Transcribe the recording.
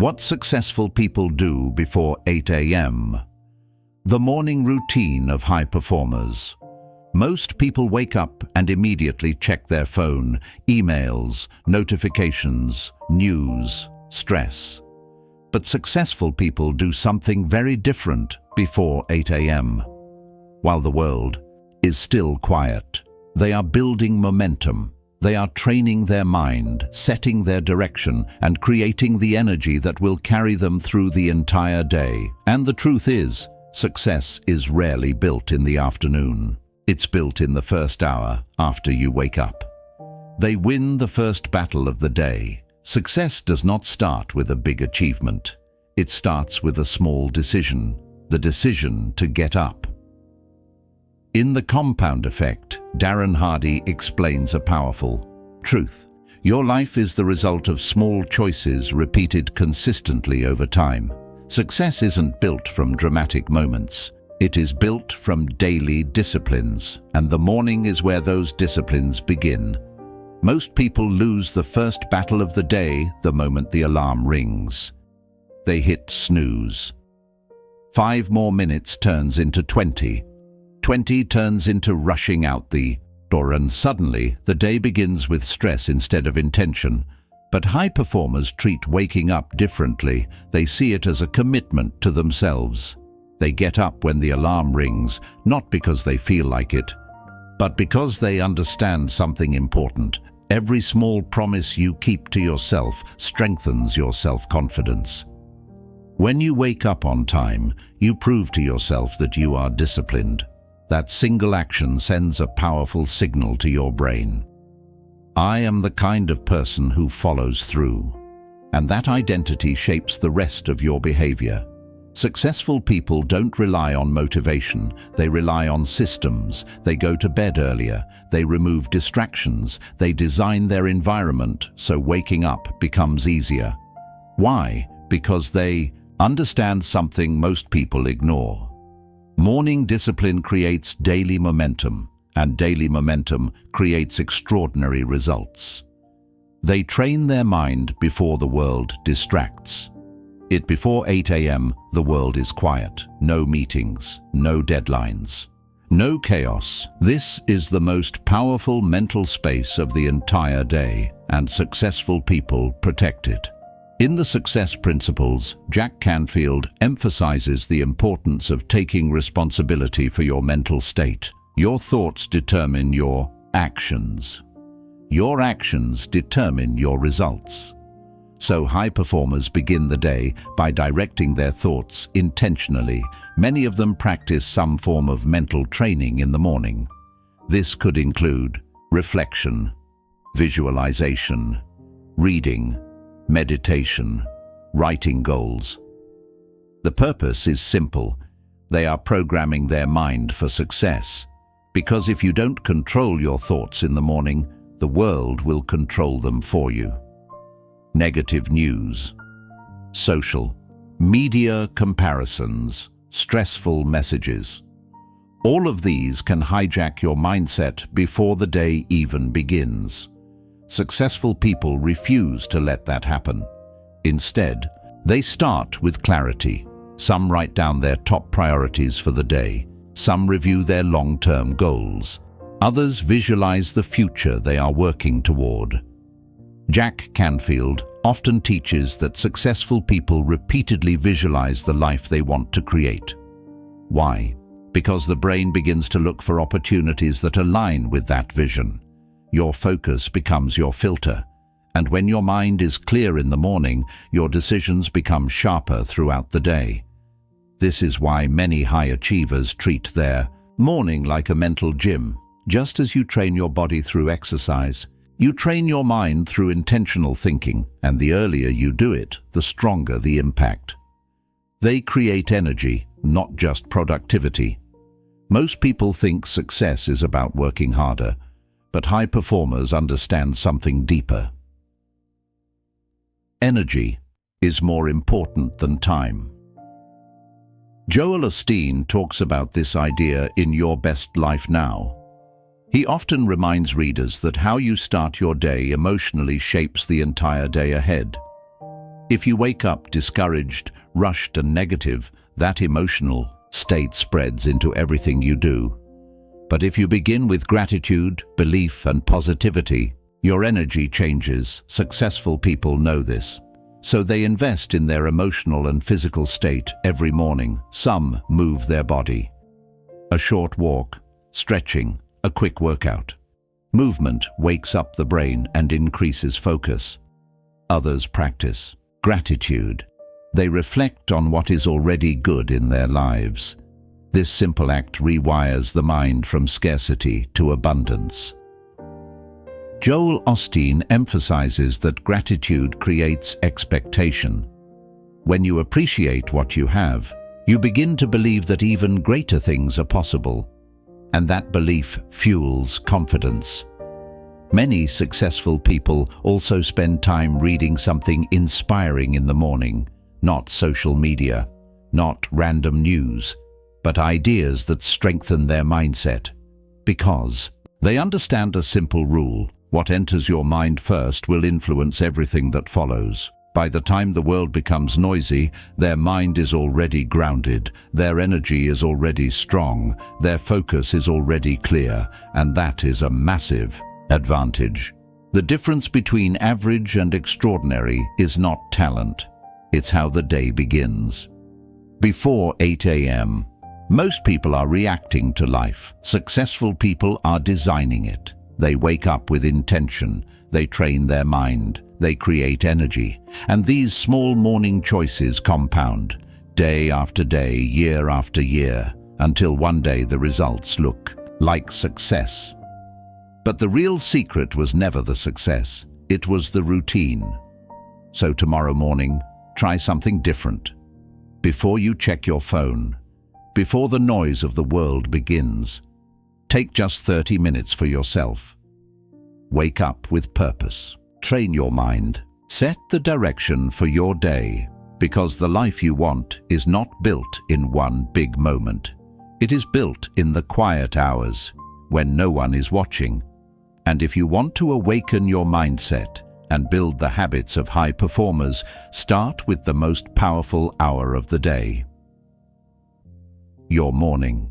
What successful people do before 8 a.m. The morning routine of high performers. Most people wake up and immediately check their phone, emails, notifications, news, stress. But successful people do something very different before 8 a.m. While the world is still quiet, they are building momentum. They are training their mind, setting their direction, and creating the energy that will carry them through the entire day. And the truth is, success is rarely built in the afternoon. It's built in the first hour after you wake up. They win the first battle of the day. Success does not start with a big achievement. It starts with a small decision, the decision to get up. In The Compound Effect, Darren Hardy explains a powerful truth. Your life is the result of small choices repeated consistently over time. Success isn't built from dramatic moments. It is built from daily disciplines, and the morning is where those disciplines begin. Most people lose the first battle of the day the moment the alarm rings. They hit snooze. 5 more minutes turns into 20. 20 turns into rushing out the door, and suddenly the day begins with stress instead of intention. But high performers treat waking up differently. They see it as a commitment to themselves. They get up when the alarm rings, not because they feel like it, but because they understand something important. Every small promise you keep to yourself strengthens your self-confidence. When you wake up on time, you prove to yourself that you are disciplined. That single action sends a powerful signal to your brain. I am the kind of person who follows through. And that identity shapes the rest of your behavior. Successful people don't rely on motivation. They rely on systems. They go to bed earlier. They remove distractions. They design their environment so waking up becomes easier. Why? Because they understand something most people ignore. Morning discipline creates daily momentum, and daily momentum creates extraordinary results. They train their mind before the world distracts. Before 8 a.m., the world is quiet. No meetings, no deadlines, no chaos. This is the most powerful mental space of the entire day, and successful people protect it. In the Success Principles, Jack Canfield emphasizes the importance of taking responsibility for your mental state. Your thoughts determine your actions. Your actions determine your results. So high performers begin the day by directing their thoughts intentionally. Many of them practice some form of mental training in the morning. This could include reflection, visualization, reading, meditation, writing goals. The purpose is simple. They are programming their mind for success. Because if you don't control your thoughts in the morning, the world will control them for you. Negative news, social media comparisons, stressful messages. All of these can hijack your mindset before the day even begins. Successful people refuse to let that happen. Instead, they start with clarity. Some write down their top priorities for the day. Some review their long-term goals. Others visualize the future they are working toward. Jack Canfield often teaches that successful people repeatedly visualize the life they want to create. Why? Because the brain begins to look for opportunities that align with that vision. Your focus becomes your filter, and when your mind is clear in the morning, your decisions become sharper throughout the day. This is why many high achievers treat their morning like a mental gym. Just as you train your body through exercise, you train your mind through intentional thinking, and the earlier you do it, the stronger the impact. They create energy, not just productivity. Most people think success is about working harder, but high performers understand something deeper. Energy is more important than time. Joel Osteen talks about this idea in Your Best Life Now. He often reminds readers that how you start your day emotionally shapes the entire day ahead. If you wake up discouraged, rushed and negative, that emotional state spreads into everything you do. But if you begin with gratitude, belief and positivity, your energy changes. Successful people know this. So they invest in their emotional and physical state every morning. Some move their body. A short walk, stretching, a quick workout. Movement wakes up the brain and increases focus. Others practice gratitude. They reflect on what is already good in their lives. This simple act rewires the mind from scarcity to abundance. Joel Osteen emphasizes that gratitude creates expectation. When you appreciate what you have, you begin to believe that even greater things are possible, and that belief fuels confidence. Many successful people also spend time reading something inspiring in the morning, not social media, not random news, but ideas that strengthen their mindset, because they understand a simple rule: what enters your mind first will influence everything that follows. By the time the world becomes noisy, their mind is already grounded, their energy is already strong, their focus is already clear, and that is a massive advantage. The difference between average and extraordinary is not talent, it's how the day begins. Before 8 a.m., most people are reacting to life. Successful people are designing it. They wake up with intention, they train their mind, they create energy, and these small morning choices compound, day after day, year after year, until one day the results look like success. But the real secret was never the success, it was the routine. So tomorrow morning, try something different. Before you check your phone, before the noise of the world begins, take just 30 minutes for yourself. Wake up with purpose. Train your mind. Set the direction for your day, because the life you want is not built in one big moment. It is built in the quiet hours, when no one is watching. And if you want to awaken your mindset and build the habits of high performers, start with the most powerful hour of the day: your morning.